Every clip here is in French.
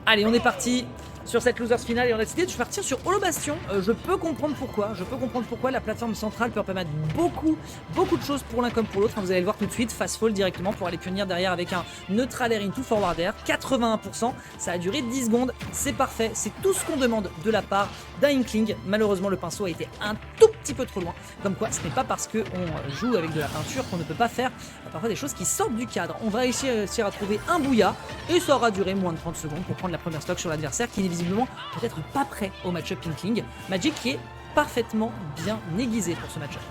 Allez, on est parti sur cette losers finale et on a décidé de partir sur Holo Bastion. Je peux comprendre pourquoi. La plateforme centrale peut permettre beaucoup de choses pour l'un comme pour l'autre. Vous allez le voir tout de suite, fast fall directement pour aller punir derrière avec un neutral air into forward air, 81%. Ça a duré 10 secondes, c'est parfait. C'est tout ce qu'on demande de la part d'un Inkling. Malheureusement, le pinceau a été un tout petit peu trop loin. Comme quoi, ce n'est pas parce qu'on joue avec de la peinture qu'on ne peut pas faire parfois des choses qui sortent du cadre. On va réussir à trouver un bouilla et ça aura duré moins de 30 secondes pour prendre la première stock sur l'adversaire qui n'est visiblement peut-être pas prêt au match-up Inkling. Magic qui est parfaitement bien aiguisé pour ce match-up.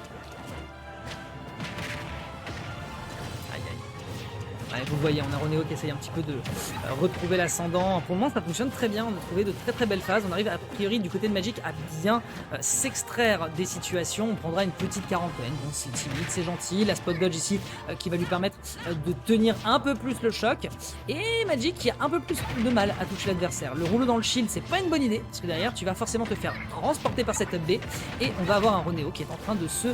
Ouais, vous le voyez, on a Roneo qui essaye un petit peu de retrouver l'ascendant. Pour le moment, ça fonctionne très bien. On a trouvé de très belles phases. On arrive a priori du côté de Magic à bien s'extraire des situations. On prendra une petite quarantaine. Bon, c'est timide, c'est gentil. La spot dodge ici qui va lui permettre de tenir un peu plus le choc. Et Magic qui a un peu plus de mal à toucher l'adversaire. Le rouleau dans le shield, c'est pas une bonne idée parce que derrière, tu vas forcément te faire transporter par cette up B. Et on va avoir un Roneo qui est en train de se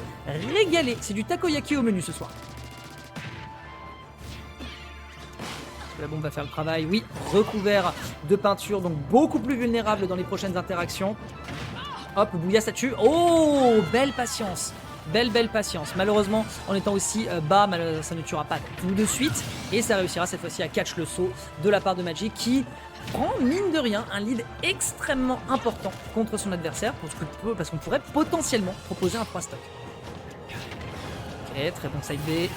régaler. C'est du takoyaki au menu ce soir. La bombe va faire le travail, oui, recouvert de peinture, donc beaucoup plus vulnérable dans les prochaines interactions. Hop, Bouya ça tue. Oh, belle patience. Belle patience. Malheureusement, en étant aussi bas, ça ne tuera pas tout de suite. Et ça réussira cette fois-ci à catch le saut de la part de Magic qui prend, mine de rien, un lead extrêmement important contre son adversaire parce qu'on pourrait potentiellement proposer un 3 stock. Ok, très bon side B.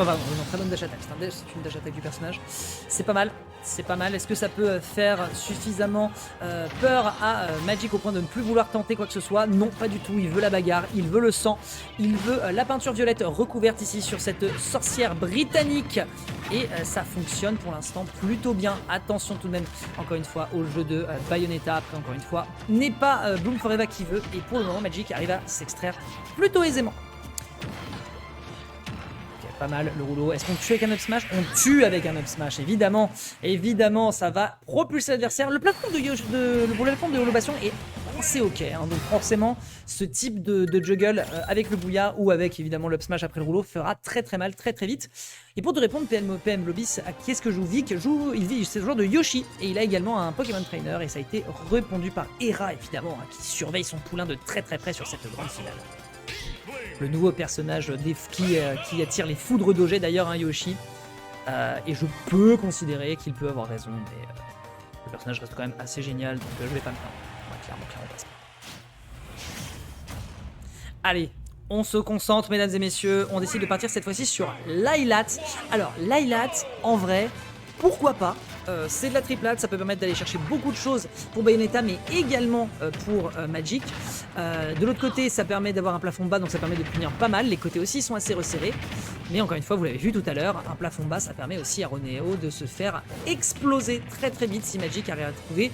Oh, pardon, non, très bonne dash attack. C'est une dash attack du personnage. C'est pas mal. C'est pas mal. Est-ce que ça peut faire suffisamment peur à Magic au point de ne plus vouloir tenter quoi que ce soit? Non, pas du tout. Il veut la bagarre, il veut le sang, il veut la peinture violette recouverte ici sur cette sorcière britannique. Et ça fonctionne pour l'instant plutôt bien. Attention tout de même, encore une fois, au jeu de Bayonetta. Après, encore une fois, n'est pas Bloom Forever qui veut. Et pour le moment, Magic arrive à s'extraire plutôt aisément. Pas mal le rouleau. Est-ce qu'on tue avec un up smash? On tue avec un up smash, évidemment. Évidemment, ça va propulser l'adversaire. Le plafond de Holo Bastion est assez ok. Hein. Donc forcément, ce type de juggle avec le bouilla ou avec évidemment l'up smash après le rouleau fera très mal, très vite. Et pour te répondre, PM Lobis, à qui est-ce que joue Vic? C'est le joueur de Yoshi et il a également un Pokémon Trainer et ça a été répondu par Hera, évidemment, hein, qui surveille son poulain de très près sur cette grande finale. Le nouveau personnage qui attire les foudres d'Auger d'ailleurs, hein, Yoshi. Et je peux considérer qu'il peut avoir raison, mais le personnage reste quand même assez génial, donc je vais pas me plaindre. Ouais, clairement, passe. Allez, on se concentre, mesdames et messieurs. On décide de partir cette fois-ci sur Lylat. Alors, Lylat, en vrai, pourquoi pas? C'est de la triplate, ça peut permettre d'aller chercher beaucoup de choses pour Bayonetta, mais également pour Magic. De l'autre côté, ça permet d'avoir un plafond bas, donc ça permet de punir pas mal. Les côtés aussi sont assez resserrés. Mais encore une fois, vous l'avez vu tout à l'heure, un plafond bas, ça permet aussi à Roneo de se faire exploser très vite si Magic arrive à trouver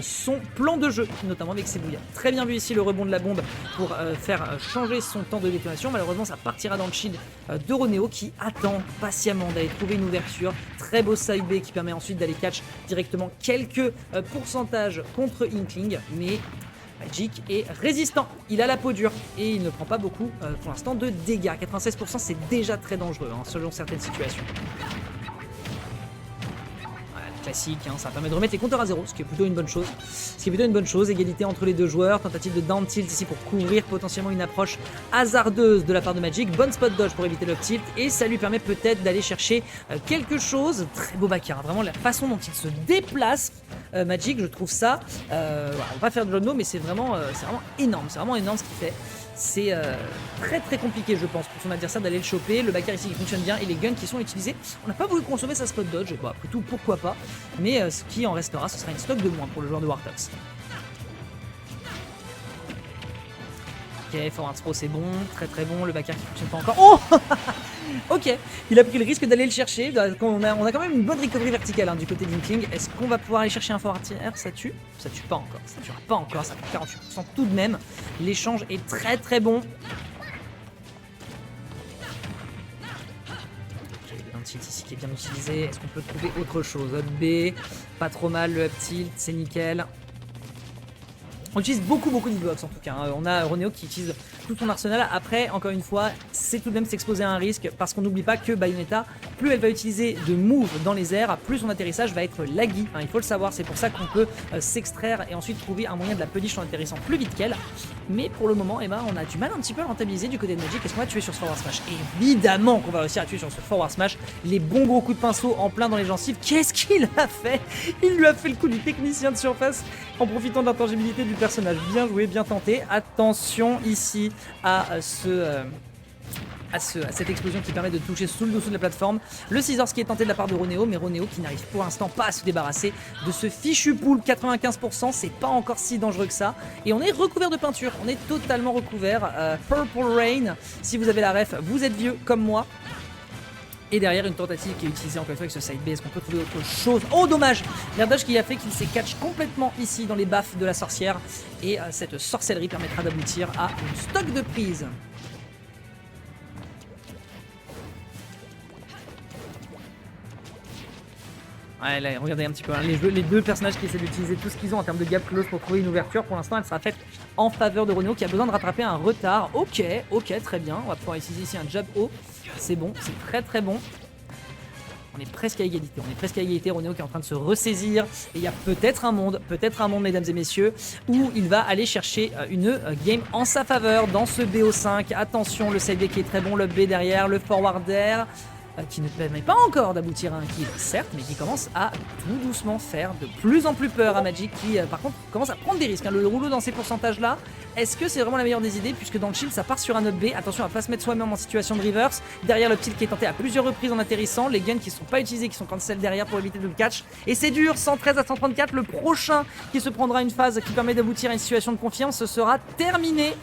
son plan de jeu, notamment avec ses bouillards. Très bien vu ici le rebond de la bombe pour faire changer son temps de détonation. Malheureusement, ça partira dans le shield de Roneo qui attend patiemment d'aller trouver une ouverture. Très beau side B qui permet ensuite d'aller catch directement quelques pourcentages contre Inkling, mais Magic est résistant, il a la peau dure et il ne prend pas beaucoup pour l'instant de dégâts. 96% c'est déjà très dangereux hein, selon certaines situations. Classique, hein, ça permet de remettre les compteurs à zéro, ce qui est plutôt une bonne chose. Égalité entre les deux joueurs, tentative de down tilt ici pour couvrir potentiellement une approche hasardeuse de la part de Magic. Bonne spot dodge pour éviter le up tilt et ça lui permet peut-être d'aller chercher quelque chose. Très beau backer, vraiment la façon dont il se déplace. Magic, je trouve ça, voilà, on va pas faire de jeu de mots, mais c'est vraiment énorme, ce qu'il fait. C'est très compliqué je pense pour son adversaire d'aller le choper. Le backer ici qui fonctionne bien et les guns qui sont utilisés. On n'a pas voulu consommer sa spot dodge, bon, après tout pourquoi pas. Mais ce qui en restera ce sera une stock de moins pour le joueur de Wartox. Ok, forward throw c'est bon, très bon, le backer qui fonctionne pas encore. Oh ok, il a pris le risque d'aller le chercher. On a quand même une bonne recovery verticale hein, du côté d'Inkling. Est-ce qu'on va pouvoir aller chercher un forward air? Ça tue? Ça tue pas encore, ça tuera pas encore, ça prend 48% tout de même. L'échange est très bon. Un tilt ici qui est bien utilisé. Est-ce qu'on peut trouver autre chose? Up B, pas trop mal, le up tilt, c'est nickel. On utilise beaucoup de hitbox en tout cas. On a Roneo qui utilise tout son arsenal. Après, encore une fois, c'est tout de même s'exposer à un risque parce qu'on n'oublie pas que Bayonetta, plus elle va utiliser de move dans les airs, plus son atterrissage va être laggy. Hein, il faut le savoir, c'est pour ça qu'on peut s'extraire et ensuite trouver un moyen de la punish en atterrissant plus vite qu'elle. Mais pour le moment, eh ben, on a du mal un petit peu à rentabiliser du côté de Magic. Est-ce qu'on va tuer sur ce forward smash? Évidemment qu'on va réussir à tuer sur ce forward smash. Les bons gros coups de pinceau en plein dans les gencives. Qu'est-ce qu'il a fait? Il lui a fait le coup du technicien de surface en profitant de l'intangibilité du personnage. Bien joué, bien tenté. Attention ici à cette explosion qui permet de toucher sous le dessous de la plateforme. Le scissors qui est tenté de la part de Roneo, mais Roneo qui n'arrive pour l'instant pas à se débarrasser de ce fichu pool. 95%, c'est pas encore si dangereux que ça. Et on est recouvert de peinture, on est totalement recouvert. Purple Rain, si vous avez la ref, vous êtes vieux comme moi. Et derrière une tentative qui est utilisée encore une fois avec ce side B. Est-ce qu'on peut trouver autre chose? Oh dommage! L'air dodge qui a fait qu'il s'est catch complètement ici dans les baffes de la sorcière. Et cette sorcellerie permettra d'aboutir à une stock de prise. Ouais, là, regardez un petit peu, hein, les deux personnages qui essaient d'utiliser tout ce qu'ils ont en termes de gap close pour trouver une ouverture. Pour l'instant, elle sera faite en faveur de Roneo qui a besoin de rattraper un retard. Ok, très bien. On va pouvoir utiliser ici un jab haut. C'est bon, c'est très très bon. On est presque à égalité. Roneo qui est en train de se ressaisir. Et il y a peut-être un monde, mesdames et messieurs, où il va aller chercher une game en sa faveur dans ce BO5. Attention, le side B qui est très bon, le B derrière, le forward air. Qui ne permet pas encore d'aboutir à un kill, certes, mais qui commence à tout doucement faire de plus en plus peur à Magic, qui par contre commence à prendre des risques. Hein. Le rouleau dans ces pourcentages-là, est-ce que c'est vraiment la meilleure des idées, puisque dans le shield ça part sur un up B. Attention à ne pas se mettre soi-même en situation de reverse. Derrière le petit qui est tenté à plusieurs reprises en atterrissant, les guns qui ne sont pas utilisés, qui sont cancel derrière pour éviter de le catch. Et c'est dur, 113 à 134, le prochain qui se prendra une phase qui permet d'aboutir à une situation de confiance sera terminé.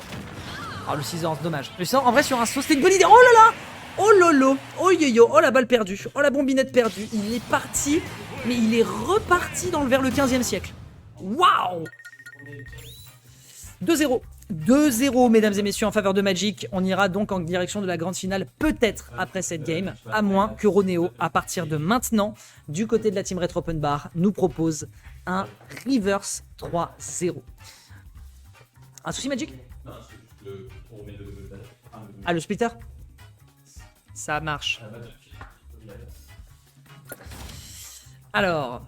Oh le scissors, dommage. Le scissors, en vrai sur un saut, c'était une bonne idée. Oh là là! Oh lolo, oh yo-yo, oh la balle perdue, oh la bombinette perdue. Il est parti, mais il est reparti vers le 15e siècle. Waouh! 2-0. 2-0, mesdames et messieurs, en faveur de Magic. On ira donc en direction de la grande finale, peut-être après cette game, à moins que Roneo, à partir de maintenant, du côté de la team Retro Open Bar, nous propose un reverse 3-0. Un souci, Magic? Non, c'est juste on remet Ah, le splitter? Ça marche. Alors,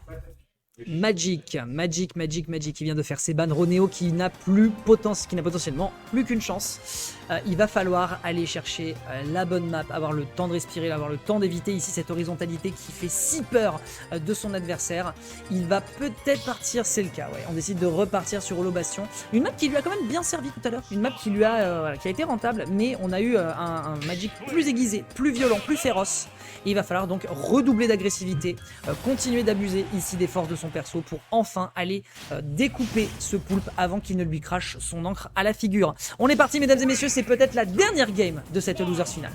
Magic qui vient de faire ses bans. Roneo qui n'a potentiellement plus qu'une chance. Il va falloir aller chercher la bonne map, avoir le temps de respirer, avoir le temps d'éviter ici cette horizontalité qui fait si peur de son adversaire. Il va peut-être partir, c'est le cas, ouais. On décide de repartir sur Holo Bastion. Une map qui lui a quand même bien servi tout à l'heure. Une map qui lui a, qui a été rentable, mais on a eu un Magic plus aiguisé, plus violent, plus féroce. Et il va falloir donc redoubler d'agressivité, continuer d'abuser ici des forces de son perso pour enfin aller découper ce poulpe avant qu'il ne lui crache son encre à la figure. On est parti, mesdames et messieurs, c'est peut-être la dernière game de cette losers finale.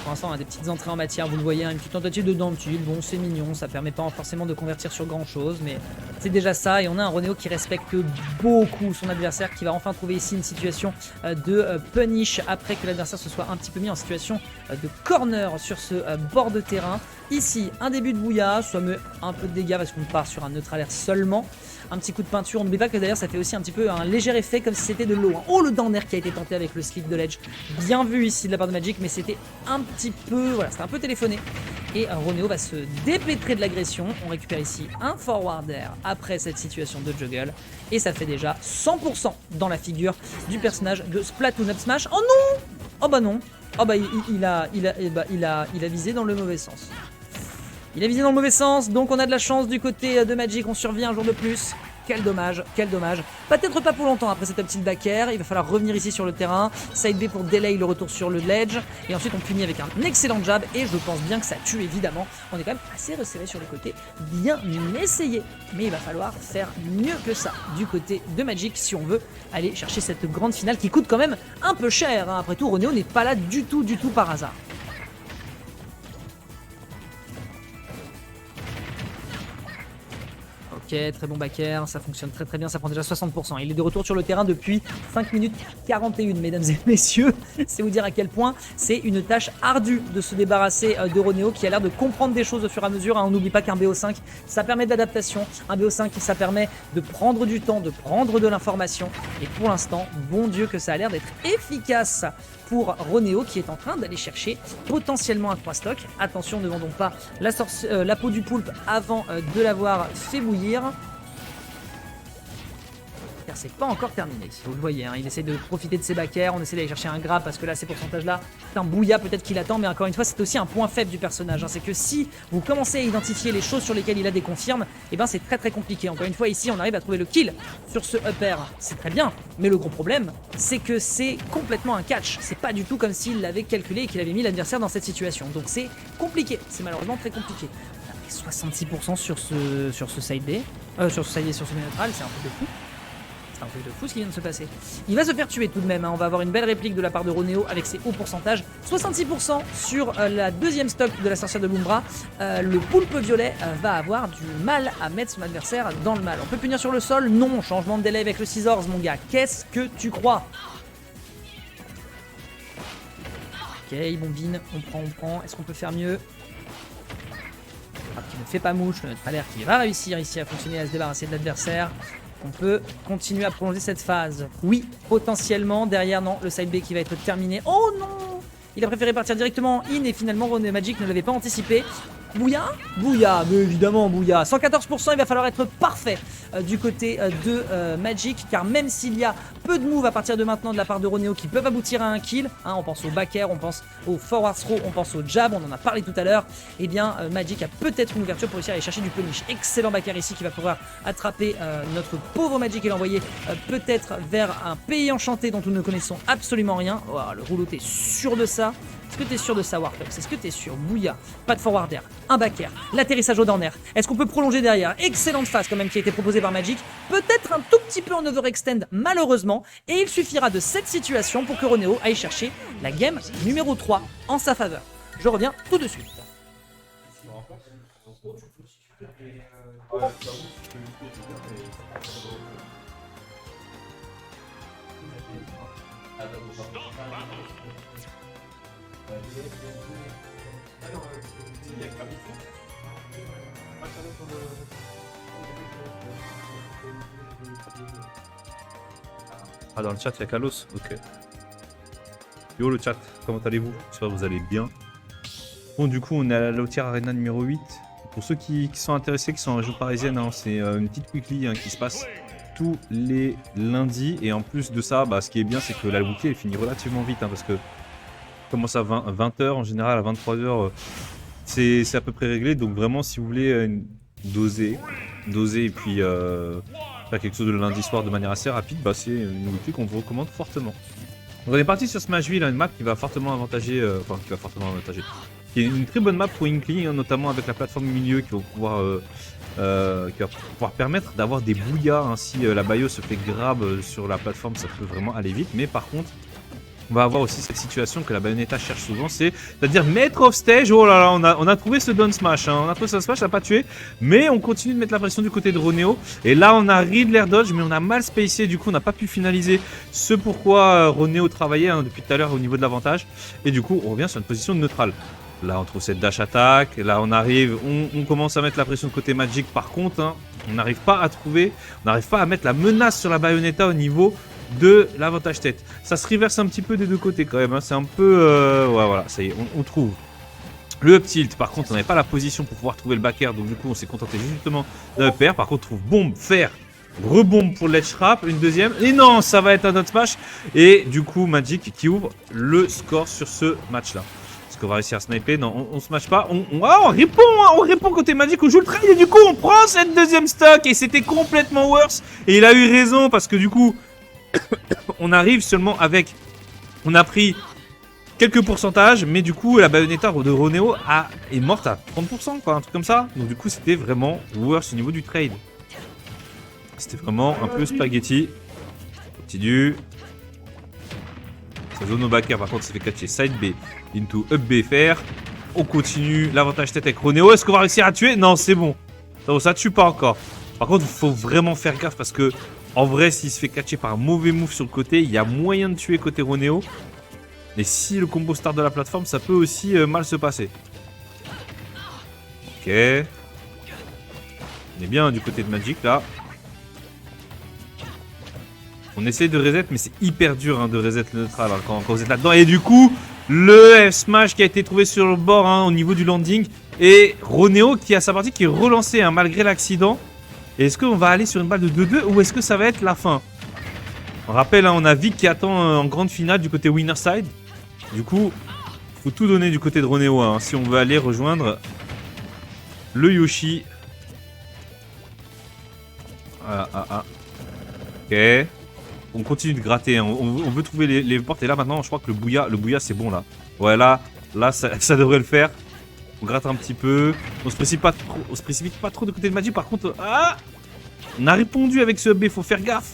Pour l'instant, on a des petites entrées en matière, vous le voyez, une petite tentative de dentule. Bon, c'est mignon, ça permet pas forcément de convertir sur grand chose, mais c'est déjà ça. Et on a un Roneo qui respecte beaucoup son adversaire, qui va enfin trouver ici une situation de punish après que l'adversaire se soit un petit peu mis en situation de corner sur ce bord de terrain. Ici, un début de bouilla, ça met un peu de dégâts parce qu'on part sur un neutral air seulement. Un petit coup de peinture, on n'oublie pas que d'ailleurs ça fait aussi un petit peu un léger effet comme si c'était de l'eau. Hein. Oh, le down air qui a été tenté avec le slip de l'edge. Bien vu ici de la part de Magic, mais c'était un petit peu, voilà, c'était un peu téléphoné. Et Roneo va se dépêtrer de l'agression. On récupère ici un forward air après cette situation de juggle. Et ça fait déjà 100% dans la figure du personnage de Splatoon Up Smash. Oh non! Oh bah non. Oh bah il a visé dans le mauvais sens. Il a visé dans le mauvais sens, donc on a de la chance du côté de Magic, on survit un jour de plus. Quel dommage, quel dommage. Peut-être pas pour longtemps après cette petite back air. Il va falloir revenir ici sur le terrain. Side B pour delay le retour sur le ledge. Et ensuite on punit avec un excellent jab. Et je pense bien que ça tue évidemment. On est quand même assez resserré sur le côté. Bien essayé. Mais il va falloir faire mieux que ça du côté de Magic si on veut aller chercher cette grande finale qui coûte quand même un peu cher. Hein. Après tout, Roneo n'est pas là du tout par hasard. Ok, très bon backer, ça fonctionne très très bien, ça prend déjà 60%. Il est de retour sur le terrain depuis 5 minutes 41, mesdames et messieurs. C'est vous dire à quel point c'est une tâche ardue de se débarrasser de Ronéo qui a l'air de comprendre des choses au fur et à mesure. Hein. On n'oublie pas qu'un BO5, ça permet d'adaptation. Un BO5, ça permet de prendre du temps, de prendre de l'information. Et pour l'instant, bon Dieu que ça a l'air d'être efficace pour Ronéo qui est en train d'aller chercher potentiellement un 3 stock. Attention, ne vendons pas la peau du poulpe avant de l'avoir fait bouillir. Car c'est pas encore terminé, vous le voyez, hein, il essaie de profiter de ses backers, on essaie d'aller chercher un grab parce que là ces pourcentages là, c'est un bouilla peut-être qu'il attend, mais encore une fois c'est aussi un point faible du personnage, hein, c'est que si vous commencez à identifier les choses sur lesquelles il a des confirmes, et ben c'est très très compliqué. Encore une fois ici on arrive à trouver le kill sur ce upper, c'est très bien, mais le gros problème c'est que c'est complètement un catch, c'est pas du tout comme s'il l'avait calculé et qu'il avait mis l'adversaire dans cette situation, donc c'est compliqué, c'est malheureusement très compliqué. On a pris 66% sur ce side B, sur ce side B, sur ce neutral, c'est un peu de fou. C'est un truc de fou ce qui vient de se passer. Il va se faire tuer tout de même, hein. On va avoir une belle réplique de la part de Ronéo avec ses hauts pourcentages. 66% sur la deuxième stock de la sorcière de l'Umbra. Le poulpe violet va avoir du mal à mettre son adversaire dans le mal. On peut punir sur le sol? Non. Changement de délai avec le Scissors, mon gars. Qu'est-ce que tu crois? Ok, bombine, on prend. Est-ce qu'on peut faire mieux? Qui ne fait pas mouche, le neutre alert qui va réussir ici à fonctionner, à se débarrasser de l'adversaire. On peut continuer à prolonger cette phase. Oui, potentiellement. Derrière, non, le side B qui va être terminé. Oh non! Il a préféré partir directement in et finalement Ronéo Magic ne l'avait pas anticipé. Bouya? Bouya, mais évidemment Bouya. 114%, il va falloir être parfait du côté de Magic, car même s'il y a peu de moves à partir de maintenant de la part de Ronéo qui peuvent aboutir à un kill, hein, on pense au backer, on pense au forward throw, on pense au jab, on en a parlé tout à l'heure, et bien Magic a peut-être une ouverture pour réussir à aller chercher du punish. Excellent backer ici qui va pouvoir attraper notre pauvre Magic et l'envoyer peut-être vers un pays enchanté dont nous ne connaissons absolument rien. Oh, le rouleau, t'es sûr de ça? Est-ce que t'es sûr de ça, Wartox? Est-ce que t'es sûr? Bouya, pas de forward air, un back air, l'atterrissage au down air. Est-ce qu'on peut prolonger derrière? Excellente phase quand même qui a été proposée par Magic. Peut-être un tout petit peu en overextend malheureusement. Et il suffira de cette situation pour que Ronéo aille chercher la game numéro 3 en sa faveur. Je reviens tout de suite. Ah, dans le chat, il y a Kalos. Ok. Yo le chat, comment allez-vous? J'espère que vous allez bien. Bon, du coup, on est à la Lotier Arena numéro 8. Pour ceux qui sont intéressés, qui sont en région parisienne, hein, c'est une petite weekly hein, qui se passe tous les lundis. Et en plus de ça, bah, ce qui est bien, c'est que la weekly elle finit relativement vite. Hein, parce que commence à 20h en général, à 23h, c'est à peu près réglé. Donc vraiment, si vous voulez doser et puis faire quelque chose de lundi soir de manière assez rapide, bah, c'est une weekly qu'on vous recommande fortement. Donc on est parti sur Smashville, une map qui va fortement avantager, qui est une très bonne map pour Inkling, hein, notamment avec la plateforme milieu qui va pouvoir permettre d'avoir des bouillas. Hein, si la Bayo se fait grab sur la plateforme, ça peut vraiment aller vite. Mais par contre, on va avoir aussi cette situation que la Bayonetta cherche souvent, c'est-à-dire mettre off stage. Oh là là, on a trouvé ce down smash, hein. On a trouvé ce smash, ça n'a pas tué, mais on continue de mettre la pression du côté de Ronéo. Et là, on a Riddler dodge, mais on a mal spacé, du coup, on n'a pas pu finaliser ce pourquoi Ronéo travaillait hein, depuis tout à l'heure au niveau de l'avantage. Et du coup, on revient sur une position neutrale. Là, on trouve cette dash attack. Là, on arrive, on commence à mettre la pression de côté Magic. Par contre, hein, on n'arrive pas à mettre la menace sur la Bayonetta au niveau de l'avantage tête. Ça se reverse un petit peu des deux côtés quand même, hein. C'est un peu... ouais, voilà, ça y est, on trouve le up tilt. Par contre, on n'avait pas la position pour pouvoir trouver le back air, donc du coup, on s'est contenté justement d'un up air. Par contre, on trouve bombe, fer, rebombe pour l'edge trap, une deuxième. Et non, ça va être un autre smash. Et du coup, Magic qui ouvre le score sur ce match-là. Est-ce qu'on va réussir à sniper? Non, on se match pas. On répond, hein, on répond côté Magic, on joue le trade. Et du coup, on prend cette deuxième stock. Et c'était complètement worse. Et il a eu raison parce que du coup... on arrive seulement avec... On a pris quelques pourcentages, mais du coup la Bayonetta de Ronéo est morte à 30%, quoi, un truc comme ça. Donc du coup c'était vraiment worse au niveau du trade. C'était vraiment un peu spaghetti. Continue. Sa zone au backer par contre ça fait catcher side B into up B fer. On continue l'avantage tête avec Ronéo. Est-ce qu'on va réussir à tuer? Non, c'est bon. Non, ça tue pas encore. Par contre, il faut vraiment faire gaffe parce que, en vrai, s'il se fait catcher par un mauvais move sur le côté, il y a moyen de tuer côté Ronéo. Mais si le combo start de la plateforme, ça peut aussi mal se passer. Ok. On est bien du côté de Magic là. On essaye de reset, mais c'est hyper dur hein, de reset le neutral hein, quand vous êtes là-dedans. Et du coup, le F-Smash qui a été trouvé sur le bord hein, au niveau du landing. Et Ronéo qui a sa partie qui est relancée hein, malgré l'accident. Et est-ce qu'on va aller sur une balle de 2-2 ou est-ce que ça va être la fin? On rappelle, hein, on a Vic qui attend en grande finale du côté winner side. Du coup, faut tout donner du côté de Ronéo hein, si on veut aller rejoindre le Yoshi. Ok. On continue de gratter, hein. On veut trouver les portes. Et là maintenant, je crois que le bouilla c'est bon là. Ouais, là ça devrait le faire. On gratte un petit peu. On se précipite pas trop de côté de Magic. Par contre, on a répondu avec ce B. Faut faire gaffe.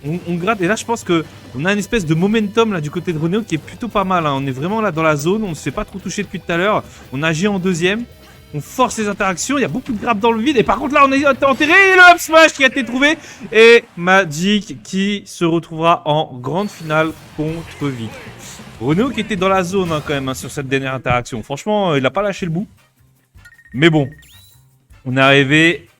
On gratte. Et là, je pense que on a une espèce de momentum là du côté de Ronéo qui est plutôt pas mal. Hein. On est vraiment là dans la zone. On ne se fait pas trop toucher depuis tout à l'heure. On agit en deuxième. On force les interactions, il y a beaucoup de grappes dans le vide. Et par contre, là, on est enterré. Et le up smash qui a été trouvé. Et Magic qui se retrouvera en grande finale contre Vic. Ronéo qui était dans la zone hein, quand même hein, sur cette dernière interaction. Franchement, il n'a pas lâché le bout. Mais bon, on est arrivé